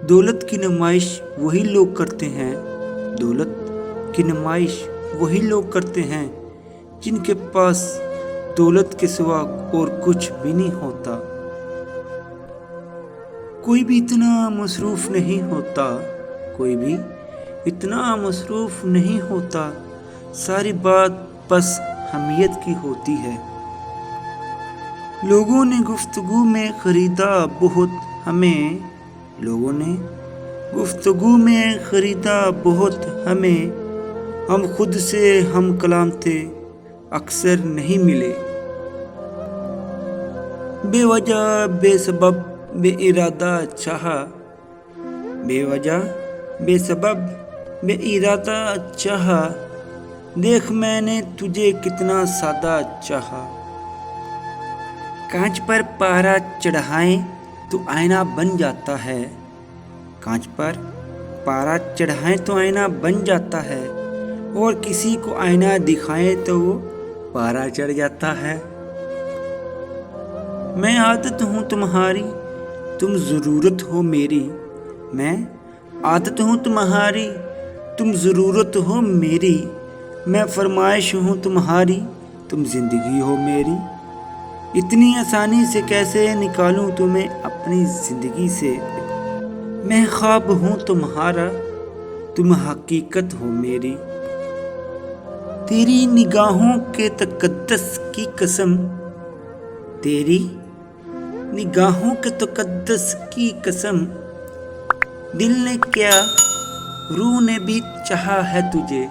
दौलत की नुमाइश वही लोग करते हैं, दौलत की नुमाइश वही लोग करते हैं जिनके पास दौलत के सिवा और कुछ भी नहीं होता। कोई भी इतना मसरूफ नहीं होता, कोई भी इतना मसरूफ नहीं होता, सारी बात बस हमीयत की होती है। लोगों ने गुफ्तगू में खरीदा बहुत हमें, लोगों ने गुफ्तगू में खरीदा बहुत हमें, हम खुद से हम कलाम थे, अक्सर नहीं मिले। बेवजह बेसबब बेइरादा चाहा, बेवजह बेसबब बेइरादा चाहा, देख मैंने तुझे कितना सादा चाहा। कांच पर पारा चढ़ाएं तो आईना बन जाता है, कांच पर पारा चढ़ाएं तो आईना बन जाता है, और किसी को आईना दिखाएं तो वो पारा चढ़ जाता है। मैं आदत हूँ तुम्हारी, तुम ज़रूरत हो मेरी, मैं आदत हूँ तुम्हारी, तुम ज़रूरत हो मेरी, मैं फरमाइश हूँ तुम्हारी, तुम ज़िंदगी हो मेरी। इतनी आसानी से कैसे निकालूं तुम्हें अपनी ज़िंदगी से, मैं ख्वाब हूँ तुम्हारा, तुम हकीकत हो मेरी। तेरी निगाहों के तकद्दस की कसम, तेरी निगाहों के तकद्दस की कसम, दिल ने क्या रूह ने भी चाहा है तुझे।